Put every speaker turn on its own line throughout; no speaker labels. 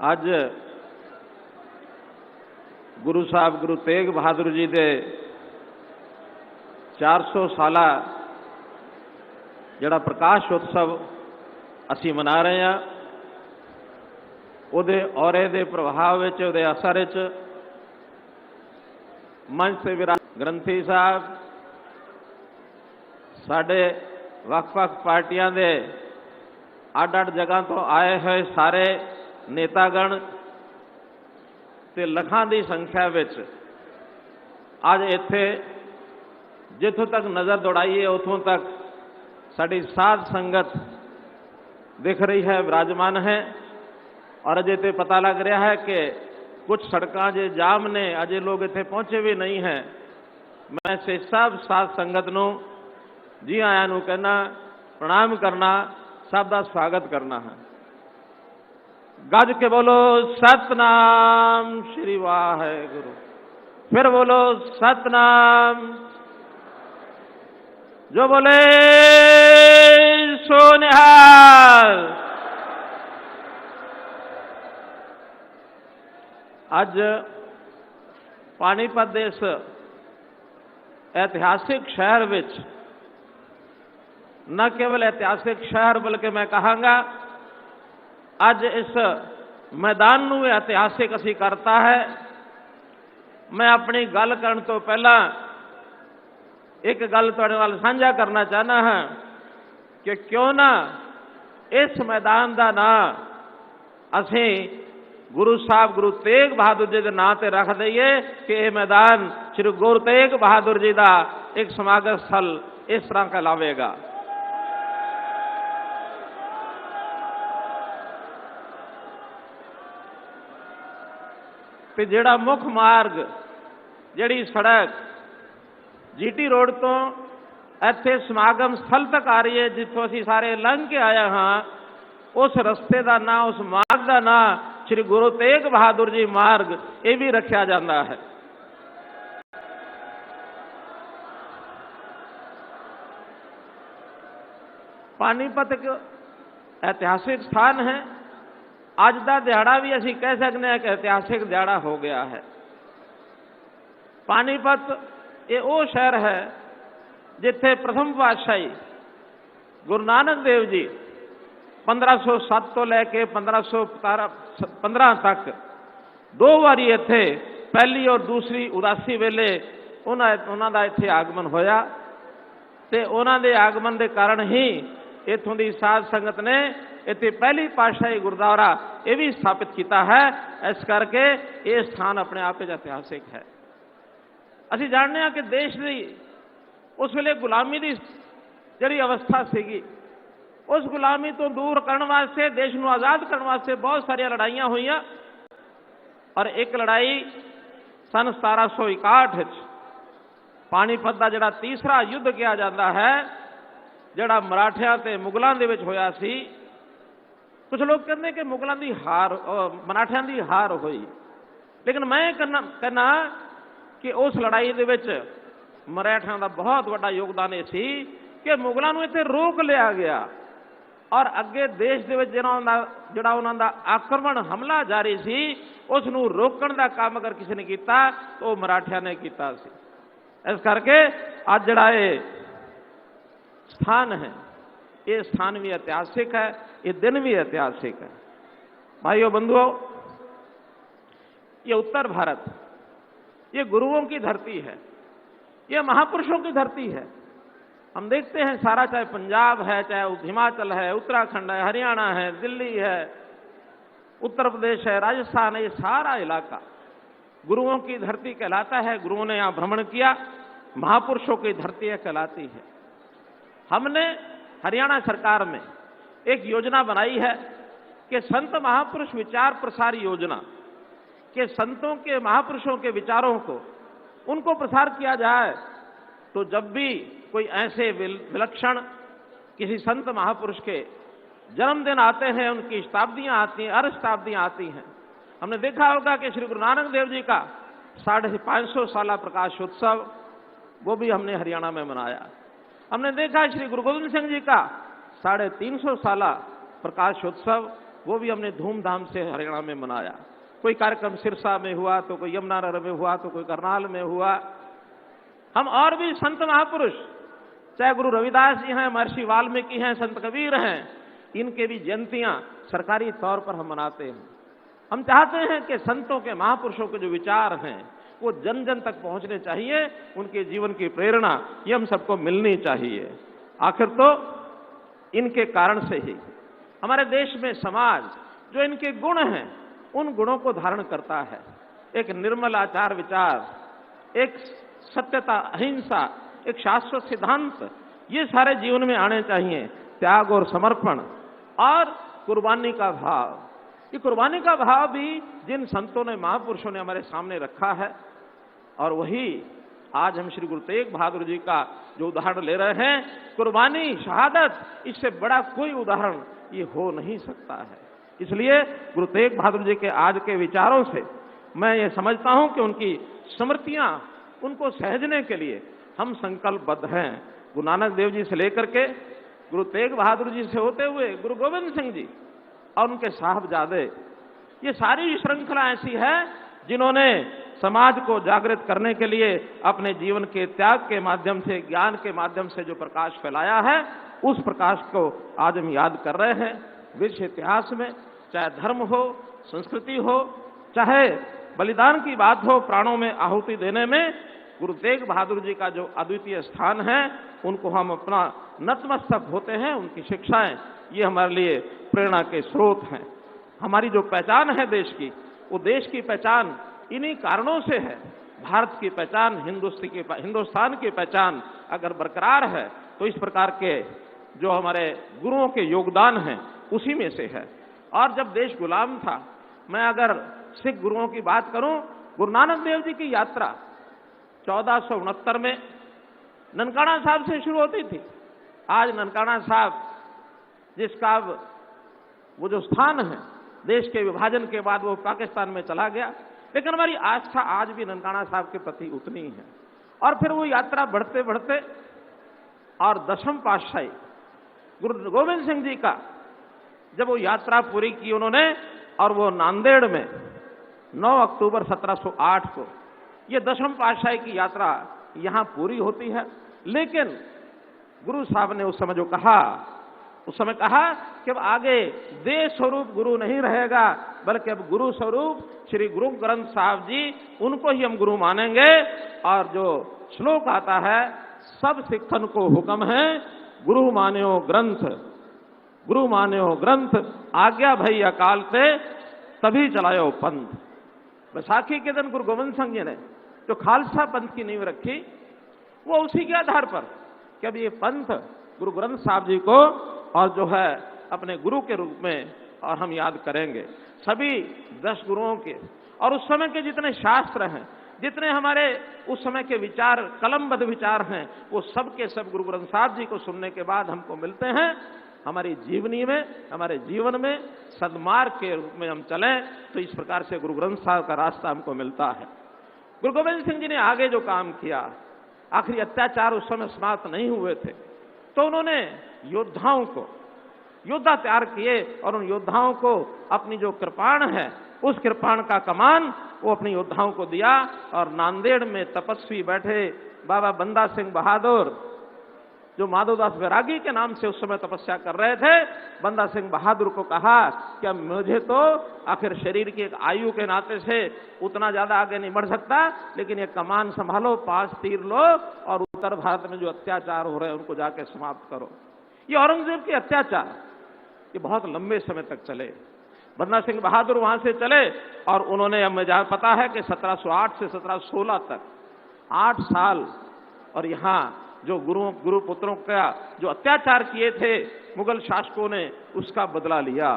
ਅੱਜ गुरु साहब गुरु तेग बहादुर जी के 400 साला जिहड़ा प्रकाश उत्सव असी मना रहे हैं, उहदे औरे दे प्रभाव विच, उहदे असर विच मंच से विराज ग्रंथी साहब, साडे वख-वख पार्टियां दे अड-अड जगह तो आए हुए सारे नेतागण ते लखां की संख्या विच अज इत्थे जिथों तक नज़र दौड़ाइए उतों तक साड़ी साध संगत दिख रही है, विराजमान है। और अजे तो पता लग रहा है कि कुछ सड़कां जे जाम ने, अजे लोग इत्थे पहुंचे भी नहीं हैं। मैं से सब साध संगत नूं जी आयां नूं कहना, प्रणाम करना, सब का स्वागत करना है। गज के बोलो सतनाम श्री वाहेगुरु, फिर बोलो सतनाम। जो बोले सो निहाल। अज पानीपत दे इस ऐतिहासिक शहर विच, न केवल ऐतिहासिक शहर बल्कि मैं कहांगा अज इस मैदान नूं ऐतिहासिक असी करता है। मैं अपनी गल करन तो पहला एक गल तुहाडे नाल साझा करना चाहना हाँ कि क्यों ना इस मैदान का नाम असी गुरु साहब गुरु तेग बहादुर जी के नाम से रख दईए कि यह मैदान श्री गुरु तेग बहादुर जी का एक समागम स्थल इस तरह कहलावेगा। तो जिहड़ा मुख मार्ग, जिहड़ी सड़क जीटी रोड तो इत्थे समागम स्थल तक आ रही है, जिथों असीं सारे लंघ के आए हाँ, उस रस्ते का नाम, उस मार्ग का नाम श्री गुरु तेग बहादुर जी मार्ग ये भी रखा जाता है। पानीपत एक ऐतिहासिक स्थान है। अज का दिहाड़ा भी असी कह सकते हैं कि ऐतिहासिक दिहाड़ा हो गया है। पानीपत ये वो शहर है जिथे प्रथम पातशाही गुरु नानक देव जी 1507 तो लैके 1515 तक दो बारी इत्थे पहली और दूसरी उदासी वेले उन्हां दा इत्थे आगमन होया ते उन्हां दे आगमन के कारण ही इत्थों की साध संगत ने इत्थे पहली पातशाही गुरुद्वारा ये भी स्थापित किया है। इस करके ये स्थान अपने आप ऐतिहासिक है। असीं जानते हैं कि देश की उस वेले गुलामी की जिहड़ी अवस्था सीगी, उस गुलामी तो दूर करने वास्ते, देश को आज़ाद करने वास्ते बहुत सारिया लड़ाइयां हुईयां। और एक लड़ाई सन 1761 पानीपत का जिहड़ा तीसरा युद्ध किया जाता है, जिहड़ा मराठियां ते मुगलों दे विच होया सी। कुछ लोग कहते कि मुगलों की हार, मराठियां की हार हुई, लेकिन मैं कहना कि उस लड़ाई दे विच मराठियां का बहुत बड़ा योगदान ये सी कि मुगलों को इत्थे रोक लिया गया और अगे देश के जिहड़ा उन्हां दा आक्रमण हमला जारी सी, उसनूं रोकण का काम अगर किसी ने किया तो वो मराठियां ने किया सी। इस करके अज जिहड़ा ये स्थान है, ये स्थान भी ऐतिहासिक है, ये दिन भी ऐतिहासिक है। भाइयों बंधुओं, ये उत्तर भारत, ये गुरुओं की धरती है, ये महापुरुषों की धरती है। हम देखते हैं सारा, चाहे पंजाब है, चाहे हिमाचल है, उत्तराखंड है, हरियाणा है, दिल्ली है, उत्तर प्रदेश है, राजस्थान है, ये सारा इलाका गुरुओं की धरती कहलाता है। गुरुओं ने यहाँ भ्रमण किया, महापुरुषों की धरती कहलाती है। हमने हरियाणा सरकार में एक योजना बनाई है कि संत महापुरुष विचार प्रसार योजना, के संतों के, महापुरुषों के विचारों को उनको प्रसार किया जाए। तो जब भी कोई ऐसे विलक्षण किसी संत महापुरुष के जन्मदिन आते हैं, उनकी शताब्दियां आती हैं, अर्ध शताब्दियां आती हैं। हमने देखा होगा कि श्री गुरु नानक देव जी का 550 साला प्रकाश उत्सव, वो भी हमने हरियाणा में मनाया। हमने देखा श्री गुरु गोविंद सिंह जी का 350 साला प्रकाश उत्सव, वो भी हमने धूमधाम से हरियाणा में मनाया। कोई कार्यक्रम सिरसा में हुआ, तो कोई यमुनानगर में हुआ, तो कोई करनाल में हुआ। हम और भी संत महापुरुष, चाहे गुरु रविदास जी हैं, महर्षि वाल्मीकि हैं, संत कबीर हैं, इनके भी जयंतियां सरकारी तौर पर हम मनाते हैं। हम चाहते हैं कि संतों के, महापुरुषों के जो विचार हैं वो जन जन तक पहुंचने चाहिए, उनके जीवन की प्रेरणा ये हम सबको मिलनी चाहिए। आखिर तो इनके कारण से ही हमारे देश में समाज जो इनके गुण हैं उन गुणों को धारण करता है। एक निर्मल आचार विचार, एक सत्यता, अहिंसा, एक शाश्वत सिद्धांत, ये सारे जीवन में आने चाहिए। त्याग और समर्पण और कुर्बानी का भाव, ये कुर्बानी का भाव भी जिन संतों ने, महापुरुषों ने हमारे सामने रखा है, और वही आज हम श्री गुरु तेग बहादुर जी का जो उदाहरण ले रहे हैं, कुर्बानी, शहादत, इससे बड़ा कोई उदाहरण ये हो नहीं सकता है। इसलिए गुरु तेग बहादुर जी के आज के विचारों से मैं ये समझता हूं कि उनकी स्मृतियां, उनको सहजने के लिए हम संकल्पबद्ध हैं। गुरु नानक देव जी से लेकर के गुरु तेग बहादुर जी से होते हुए गुरु गोविंद सिंह जी और उनके साहबजादे, ये सारी श्रृंखला ऐसी है जिन्होंने समाज को जागृत करने के लिए अपने जीवन के त्याग के माध्यम से, ज्ञान के माध्यम से जो प्रकाश फैलाया है, उस प्रकाश को आज हम याद कर रहे हैं। विश्व इतिहास में चाहे धर्म हो, संस्कृति हो, चाहे बलिदान की बात हो, प्राणों में आहुति देने में गुरु तेग बहादुर जी का जो अद्वितीय स्थान है, उनको हम अपना नतमस्तक होते हैं। उनकी शिक्षाएं ये हमारे लिए प्रेरणा के स्रोत हैं। हमारी जो पहचान है देश की, वो देश की पहचान इन्हीं कारणों से है। भारत की पहचान, हिंदुस्तान की पहचान अगर बरकरार है तो इस प्रकार के जो हमारे गुरुओं के योगदान हैं उसी में से है। और जब देश गुलाम था, मैं अगर सिख गुरुओं की बात करूं, गुरु नानक देव जी की यात्रा 1469 में ननकाना साहब से शुरू होती थी। आज ननकाना साहब जिसका वो जो स्थान है, देश के विभाजन के बाद वो पाकिस्तान में चला गया, लेकिन हमारी आस्था आज भी ननकाना साहब के प्रति उतनी है। और फिर वो यात्रा बढ़ते बढ़ते और दशम पातशाही गुरु गोविंद सिंह जी का जब वो यात्रा पूरी की उन्होंने, और वो नांदेड़ में 9 अक्टूबर 1708 को ये दशम पातशाही की यात्रा यहां पूरी होती है। लेकिन गुरु साहब ने उस समय जो कहा, उस समय कहा कि अब आगे देश स्वरूप गुरु नहीं रहेगा, बल्कि अब गुरु स्वरूप श्री गुरु ग्रंथ साहब जी, उनको ही हम गुरु मानेंगे। और जो श्लोक आता है, सब सिखन को हुक्म है, गुरु मान्यो ग्रंथ, गुरु मान्यो ग्रंथ, आज्ञा भई अकाल से तभी चलायो पंथ। बैसाखी के दिन गुरु गोविंद सिंह जी ने जो खालसा पंथ की नींव रखी, वो उसी के आधार पर कि अब ये पंथ गुरु ग्रंथ साहब जी को और जो है अपने गुरु के रूप में और हम याद करेंगे। सभी 10 गुरुओं के और उस समय के जितने शास्त्र हैं, जितने हमारे उस समय के विचार, कलमबद्ध विचार हैं, वो सब के सब गुरु ग्रंथ साहब जी को सुनने के बाद हमको मिलते हैं। हमारी जीवनी में, हमारे जीवन में सद्मार्ग के रूप में हम चलें तो इस प्रकार से गुरु ग्रंथ साहब का रास्ता हमको मिलता है। गुरु गोविंद सिंह जी ने आगे जो काम किया, आखिरी अत्याचार उस समय समाप्त नहीं हुए थे, तो उन्होंने योद्धाओं को, योद्धा तैयार किए और उन योद्धाओं को अपनी जो कृपाण है, उस कृपाण का कमान वो अपने योद्धाओं को दिया। और नांदेड़ में तपस्वी बैठे बाबा बंदा सिंह बहादुर, जो माधोदास बैरागी के नाम से उस समय तपस्या कर रहे थे, बंदा सिंह बहादुर को कहा कि अब मुझे तो आखिर शरीर की एक आयु के नाते से उतना ज्यादा आगे नहीं बढ़ सकता, लेकिन ये कमान संभालो, 5 तीर लो और उत्तर भारत में जो अत्याचार हो रहे हैं उनको जाके समाप्त करो। ये औरंगजेब के अत्याचार ये बहुत लंबे समय तक चले। बंदा सिंह बहादुर वहां से चले और उन्होंने, हमें जहां पता है कि 1708 से 1716 तक 8 साल और यहाँ जो गुरु पुत्रों का जो अत्याचार किए थे मुगल शासकों ने, उसका बदला लिया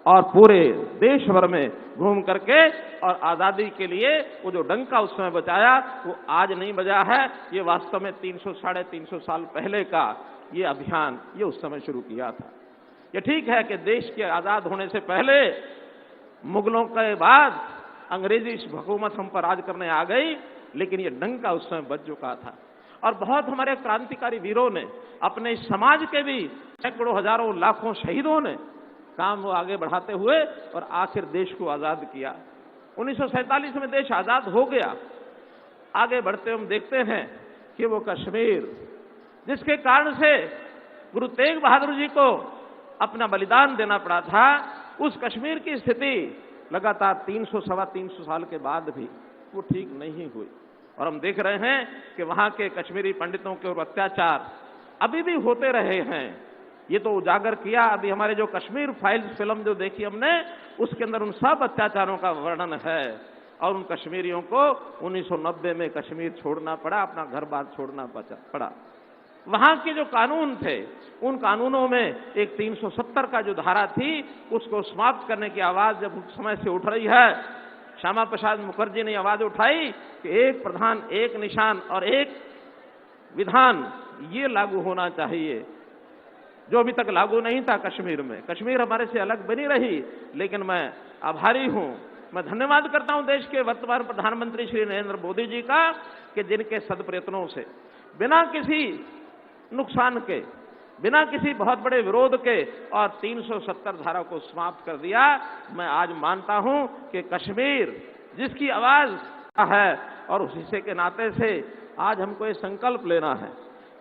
और पूरे देश भर में घूम करके और आजादी के लिए वो जो डंका उस समय बजाया वो आज नहीं बजा है। ये वास्तव में 300 साढ़े 300 साल पहले का ये अभियान ये उस समय शुरू किया था। ये ठीक है कि देश के आजाद होने से पहले मुगलों के बाद अंग्रेजी हुकूमत हम पर राज करने आ गई, लेकिन ये डंका उस समय बज चुका था। और बहुत हमारे क्रांतिकारी वीरों ने, अपने समाज के भी सैकड़ों हजारों लाखों शहीदों ने काम वो आगे बढ़ाते हुए और आखिर देश को आजाद किया। 1947 में देश आजाद हो गया। आगे बढ़ते हम देखते हैं कि वो कश्मीर, जिसके कारण से गुरु तेग बहादुर जी को अपना बलिदान देना पड़ा था, उस कश्मीर की स्थिति लगातार 300 साल के बाद भी वो ठीक नहीं हुई। और हम देख रहे हैं कि वहां के कश्मीरी पंडितों के ऊपर अत्याचार अभी भी होते रहे हैं। ये तो उजागर किया अभी हमारे जो कश्मीर फाइल्स फिल्म जो देखी हमने, उसके अंदर उन सब अत्याचारों का वर्णन है। और उन कश्मीरियों को 1990 में कश्मीर छोड़ना पड़ा, अपना घर बार छोड़ना पड़ा। वहां के जो कानून थे, उन कानूनों में एक 370 का जो धारा थी, उसको समाप्त करने की आवाज जब उस समय से उठ रही है, श्यामा प्रसाद मुखर्जी ने आवाज उठाई कि एक प्रधान, एक निशान और एक विधान, ये लागू होना चाहिए, जो अभी तक लागू नहीं था कश्मीर में। कश्मीर हमारे से अलग बनी रही, लेकिन मैं आभारी हूं, मैं धन्यवाद करता हूं देश के वर्तमान प्रधानमंत्री श्री नरेंद्र मोदी जी का, कि जिनके सदप्रयत्नों से बिना किसी नुकसान के, बिना किसी बहुत बड़े विरोध के और 370 धारा को समाप्त कर दिया। मैं आज मानता हूं कि कश्मीर जिसकी आवाज है, और उस हिस्से के नाते से आज हमको ये संकल्प लेना है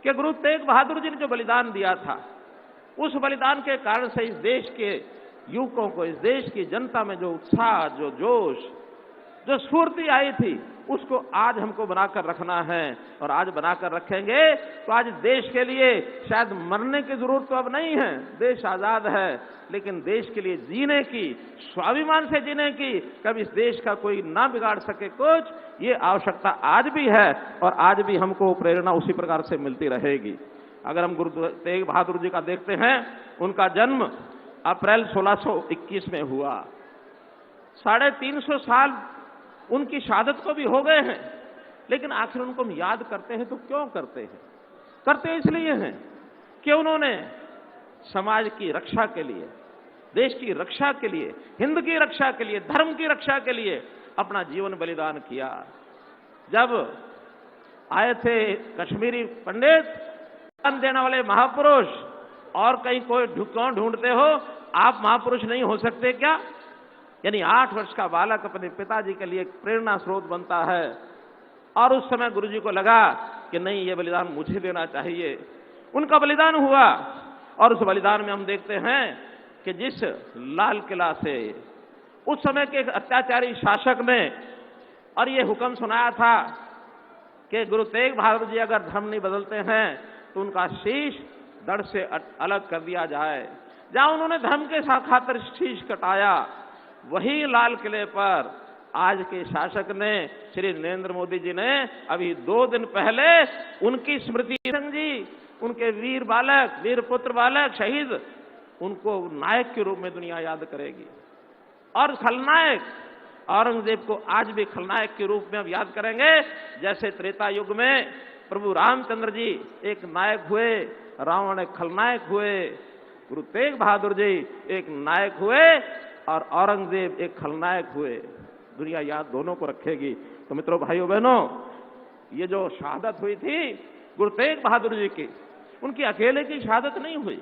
कि गुरु तेग बहादुर जी ने जो बलिदान दिया था, उस बलिदान के कारण से इस देश के युवकों को, इस देश की जनता में जो उत्साह, जो जोश, जो स्फूर्ति आई थी, उसको आज हमको बनाकर रखना है। और आज बनाकर रखेंगे तो आज देश के लिए शायद मरने की जरूरत तो अब नहीं है, देश आजाद है, लेकिन देश के लिए जीने की, स्वाभिमान से जीने की, कभी इस देश का कोई ना बिगाड़ सके कुछ, ये आवश्यकता आज भी है। और आज भी हमको प्रेरणा उसी प्रकार से मिलती रहेगी। अगर हम गुरु तेग बहादुर जी का देखते हैं, उनका जन्म अप्रैल 1621 में हुआ। 350 साल उनकी शहादत को भी हो गए हैं, लेकिन आखिर उनको हम याद करते हैं तो क्यों करते हैं? करते इसलिए हैं कि उन्होंने समाज की रक्षा के लिए, देश की रक्षा के लिए, हिंद की रक्षा के लिए, धर्म की रक्षा के लिए अपना जीवन बलिदान किया। जब आए थे कश्मीरी पंडित, दान देने वाले महापुरुष, और कहीं कोई क्यों ढूंढते हो, आप महापुरुष नहीं हो सकते क्या? यानी 8 वर्ष का बालक अपने पिताजी के लिए एक प्रेरणा स्रोत बनता है। और उस समय गुरुजी को लगा कि नहीं, ये बलिदान मुझे देना चाहिए। उनका बलिदान हुआ, और उस बलिदान में हम देखते हैं कि जिस लाल किला से उस समय के एक अत्याचारी शासक ने और ये हुक्म सुनाया था कि गुरु तेग बहादुर जी अगर धर्म नहीं बदलते हैं तो उनका शीश धड़ से अलग कर दिया जाए। जहां उन्होंने धर्म के खातिर शीश कटाया, वही लाल किले पर आज के शासक ने, श्री नरेंद्र मोदी जी ने अभी 2 दिन पहले उनकी स्मृति जी, उनके वीर बालक, वीर पुत्र बालक शहीद, उनको नायक के रूप में दुनिया याद करेगी। और खलनायक औरंगजेब को आज भी खलनायक के रूप में अब याद करेंगे। जैसे त्रेता युग में प्रभु रामचंद्र जी एक नायक हुए, रावण एक खलनायक हुए, गुरु तेग बहादुर जी एक नायक हुए और औरंगजेब एक खलनायक हुए। दुनिया याद दोनों को रखेगी। तो मित्रों, भाइयों बहनों, ये जो शहादत हुई थी गुरु तेग बहादुर जी की, उनकी अकेले की शहादत नहीं हुई।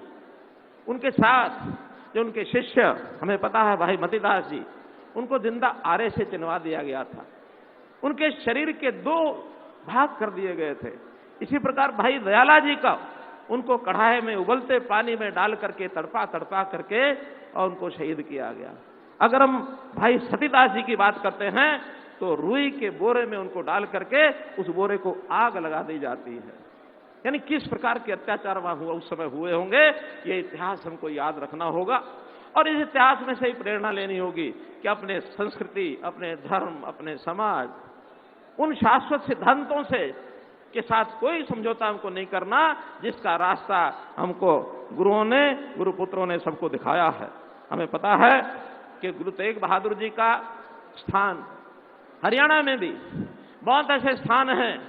उनके साथ जो उनके शिष्य, हमें पता है भाई मतीदास जी, उनको जिंदा आरे से चिनवा दिया गया था। उनके शरीर के 2 भाग कर दिए गए थे। इसी प्रकार भाई दयाला जी का, उनको कढ़ाई में उबलते पानी में डाल करके तड़पा तड़पा करके और उनको शहीद किया गया। अगर हम भाई सतीदास जी की बात करते हैं तो रुई के बोरे में उनको डाल करके उस बोरे को आग लगा दी जाती है। यानी किस प्रकार के अत्याचार वहां हुआ, उस समय हुए होंगे, ये इतिहास हमको याद रखना होगा। और इस इतिहास में से ही प्रेरणा लेनी होगी कि अपने संस्कृति, अपने धर्म, अपने समाज, उन शाश्वत सिद्धांतों से के साथ कोई समझौता हमको नहीं करना, जिसका रास्ता हमको गुरुओं ने, गुरुपुत्रों ने सबको दिखाया है। हमें पता है कि गुरु तेग बहादुर जी का स्थान हरियाणा में भी बहुत ऐसे स्थान हैं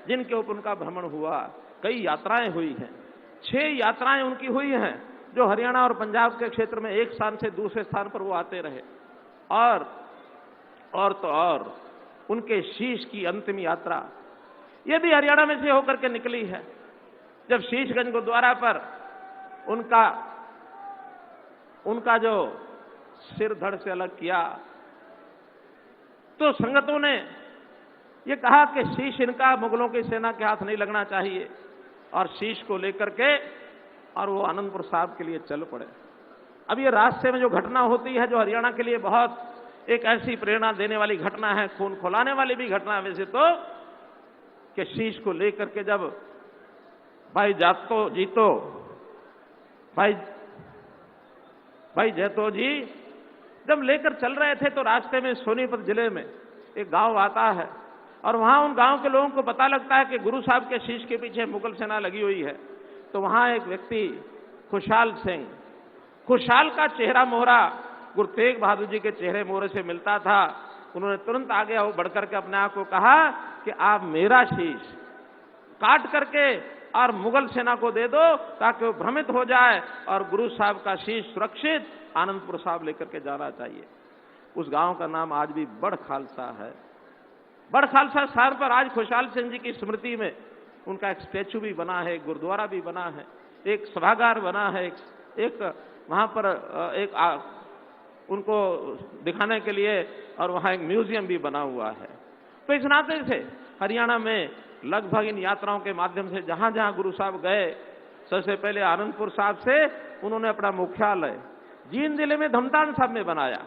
जिनके ऊपर उनका भ्रमण हुआ। कई यात्राएं हुई हैं, 6 यात्राएं उनकी हुई हैं, जो हरियाणा और पंजाब के क्षेत्र में एक स्थान से दूसरे स्थान पर वो आते रहे। और उनके शीश की अंतिम यात्रा ये भी हरियाणा में से होकर के निकली है। जब शीशगंज गुरुद्वारा पर उनका उनका जो सिर धड़ से अलग किया, तो संगतों ने ये कहा कि शीश इनका मुगलों की सेना के हाथ नहीं लगना चाहिए, और शीश को लेकर के और वो आनंदपुर साहब के लिए चल पड़े। अब ये रास्ते में जो घटना होती है, जो हरियाणा के लिए बहुत एक ऐसी प्रेरणा देने वाली घटना है, खून खौलाने वाली भी घटना है वैसे तो, कि शीश को लेकर के जब भाई जातो जीतो, भाई जैतो जी जब लेकर चल रहे थे, तो रास्ते में सोनीपत जिले में एक गांव आता है, और वहां उन गांव के लोगों को पता लगता है कि गुरु साहब के शीश के पीछे मुगल सेना लगी हुई है। तो वहां एक व्यक्ति खुशहाल सिंह, खुशहाल का चेहरा मोहरा गुरु तेग बहादुर जी के चेहरे मोहरे से मिलता था। उन्होंने तुरंत आगे बढ़कर के अपने आप को कहा कि आप मेरा शीश काट करके और मुगल सेना को दे दो, ताकि वो भ्रमित हो जाए, और गुरु साहब का शीश सुरक्षित आनंदपुर साहब लेकर के जाना चाहिए। उस गांव का नाम आज भी बड़ खालसा है। बड़ खालसा स्थान पर आज खुशहाल सिंह जी की स्मृति में उनका एक स्टैचू भी बना है, एक गुरुद्वारा भी बना है, एक सभागार बना है, एक वहां पर उनको दिखाने के लिए, और वहां एक म्यूजियम भी बना हुआ है। तो इस नाते से हरियाणा में लगभग इन यात्राओं के माध्यम से जहां जहां गुरु साहब गए, सबसे पहले आनंदपुर साहब से उन्होंने अपना मुख्यालय जींद जिले में धमतान साहब में बनाया।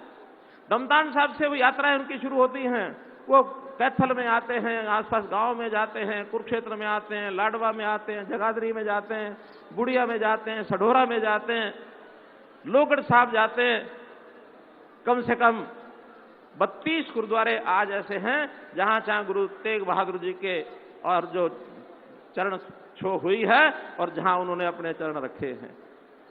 धमतान साहब से वो यात्राएं उनकी शुरू होती हैं। वो कैथल में आते हैं, आसपास गांव में जाते हैं, कुरुक्षेत्र में आते हैं, लाडवा में आते हैं, जगाधरी में जाते हैं, बुढ़िया में जाते हैं, सढोरा में जाते हैं, लोहगढ़ साहब जाते हैं। कम से कम 32 गुरुद्वारे आज ऐसे हैं जहां जहां गुरु तेग बहादुर जी के और जो चरण छो हुई है, और जहां उन्होंने अपने चरण रखे हैं।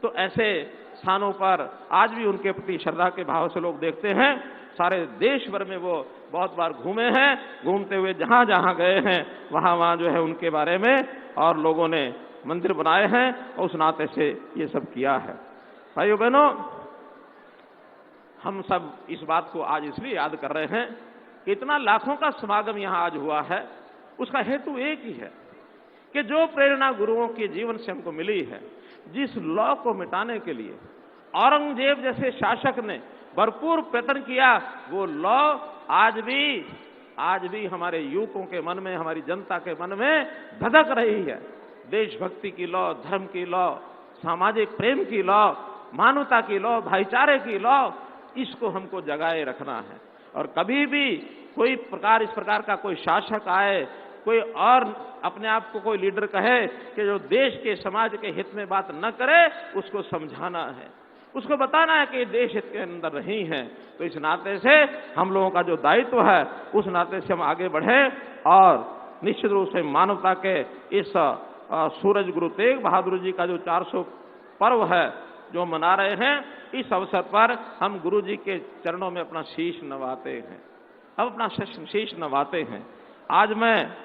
तो ऐसे स्थानों पर आज भी उनके प्रति श्रद्धा के भाव से लोग देखते हैं। सारे देश भर में वो बहुत बार घूमे हैं, घूमते हुए जहां जहां गए हैं वहां वहां जो है उनके बारे में और लोगों ने मंदिर बनाए हैं, और उस नाते से ये सब किया है। भाइयों बहनों, हम सब इस बात को आज इसलिए याद कर रहे हैं कि इतना लाखों का समागम यहां आज हुआ है। उसका हेतु एक ही है कि जो प्रेरणा गुरुओं के जीवन से हमको मिली है, जिस लॉ को मिटाने के लिए औरंगजेब जैसे शासक ने भरपूर प्रयत्न किया, वो लॉ आज भी हमारे युवकों के मन में, हमारी जनता के मन में धधक रही है। देशभक्ति की लॉ, धर्म की लॉ, सामाजिक प्रेम की लॉ, मानवता की लॉ, भाईचारे की लॉ, इसको हमको जगाए रखना है। और कभी भी कोई प्रकार इस प्रकार का कोई शासक आए, कोई और अपने आप को कोई लीडर कहे कि जो देश के समाज के हित में बात न करे, उसको समझाना है, उसको बताना है कि देश हित के अंदर नहीं है। तो इस नाते से हम लोगों का जो दायित्व है, उस नाते से हम आगे बढ़े और निश्चित रूप से मानवता के इस सूरज गुरु तेग बहादुर जी का जो 400 पर्व है जो मना रहे हैं, इस अवसर पर हम गुरु जी के चरणों में अपना शीश नवाते हैं, हम अपना शीश नवाते हैं। आज मैं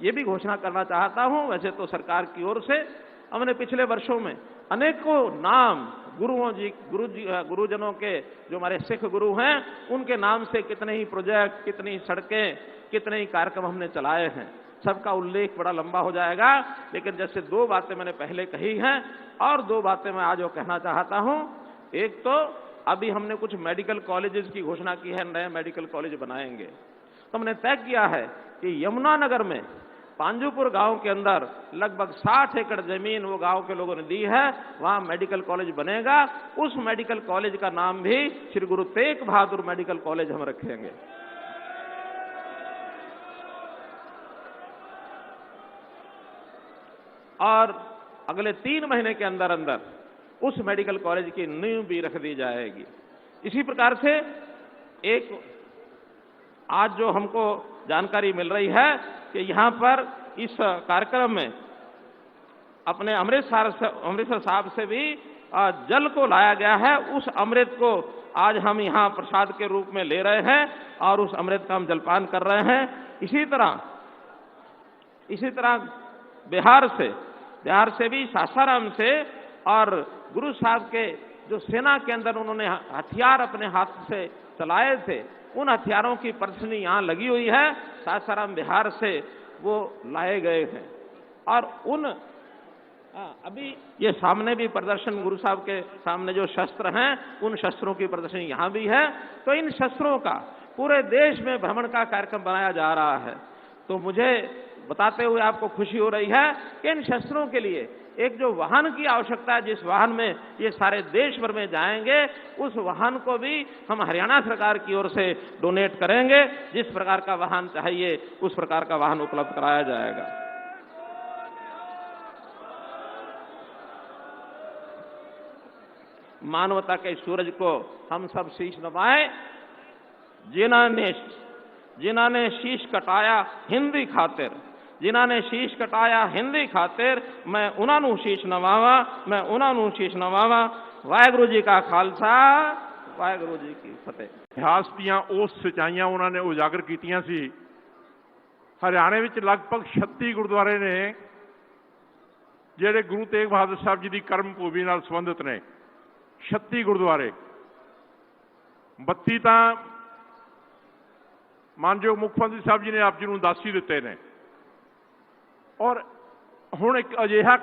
ये भी घोषणा करना चाहता हूं, वैसे तो सरकार की ओर से हमने पिछले वर्षों में अनेकों नाम गुरुजनों के, जो हमारे सिख गुरु हैं, उनके नाम से कितने ही प्रोजेक्ट, कितनी सड़कें, कितने ही कार्यक्रम हमने चलाए हैं। सबका उल्लेख बड़ा लंबा हो जाएगा, लेकिन जैसे 2 बातें मैंने पहले कही हैं और 2 बातें मैं आज वो कहना चाहता हूं। एक तो अभी हमने कुछ मेडिकल कॉलेजेस की घोषणा की है, नए मेडिकल कॉलेज बनाएंगे। तो हमने तय किया है कि यमुनानगर में पांजुपुर गांव के अंदर लगभग 60 एकड़ जमीन वो गांव के लोगों ने दी है, वहां मेडिकल कॉलेज बनेगा। उस मेडिकल कॉलेज का नाम भी श्री गुरु तेग बहादुर मेडिकल कॉलेज हम रखेंगे। और अगले 3 महीने के अंदर अंदर उस मेडिकल कॉलेज की नींव भी रख दी जाएगी। इसी प्रकार से एक आज जो हमको जानकारी मिल रही है कि यहां पर इस कार्यक्रम में अपने अमृतसर साहब से भी जल को लाया गया है। उस अमृत को आज हम यहां प्रसाद के रूप में ले रहे हैं और उस अमृत का हम जलपान कर रहे हैं। इसी तरह बिहार से भी सासाराम से, और गुरु साहब के जो सेना के अंदर उन्होंने हथियार अपने हाथ से चलाए थे, उन हथियारों की प्रदर्शनी यहां लगी हुई है। सासाराम बिहार से वो लाए गए हैं और उन हाँ, अभी ये सामने भी प्रदर्शन, गुरु साहब के सामने जो शस्त्र हैं, उन शस्त्रों की प्रदर्शनी यहाँ भी है। तो इन शस्त्रों का पूरे देश में भ्रमण का कार्यक्रम बनाया जा रहा है। तो मुझे बताते हुए आपको खुशी हो रही है कि इन शस्त्रों के लिए एक जो वाहन की आवश्यकता है, जिस वाहन में ये सारे देश भर में जाएंगे, उस वाहन को भी हम हरियाणा सरकार की ओर से डोनेट करेंगे। जिस प्रकार का वाहन चाहिए उस प्रकार का वाहन उपलब्ध कराया जाएगा। मानवता के सूरज को हम सब शीश नवाएं। जिन्होंने शीश कटाया हिंदी खातिर, जिन्होंने शीश कटाया हिंदी खातिर, मैं उन्होंने शीश नवावा, मैं उन्होंने शीश नवावा। वाਹਿਗੁਰੂ जी का खालसा, वाਹਿगुਰੂ जी की फतेह।
इतिहास ਦੀਆਂ ਉਹ ਸਚਾਈਆਂ ਉਹਨਾਂ ਨੇ ਉਜਾਗਰ ਕੀਤੀਆਂ ਸੀ। ਹਰਿਆਣੇ ਵਿੱਚ ਲਗਭਗ 36 ਗੁਰਦੁਆਰੇ ਨੇ ਜਿਹੜੇ ਗੁਰੂ ਤੇਗ ਬਹਾਦਰ ਸਾਹਿਬ ਜੀ ਦੀ ਕਰਮ ਭੂਮੀ ਨਾਲ ਸੰਬੰਧਿਤ ਨੇ। 36 ਗੁਰਦੁਆਰੇ, 32 ਤਾਂ ਮਾਨਯੋਗ ਮੁੱਖ ਮੰਤਰੀ ਸਾਹਿਬ ਜੀ ਨੇ ਆਪ ਜੀ ਨੂੰ ਦੱਸ ਹੀ ਦਿੱਤੇ ਨੇ। ਔਰ ਹੁਣ ਇੱਕ ਅਜਿਹਾ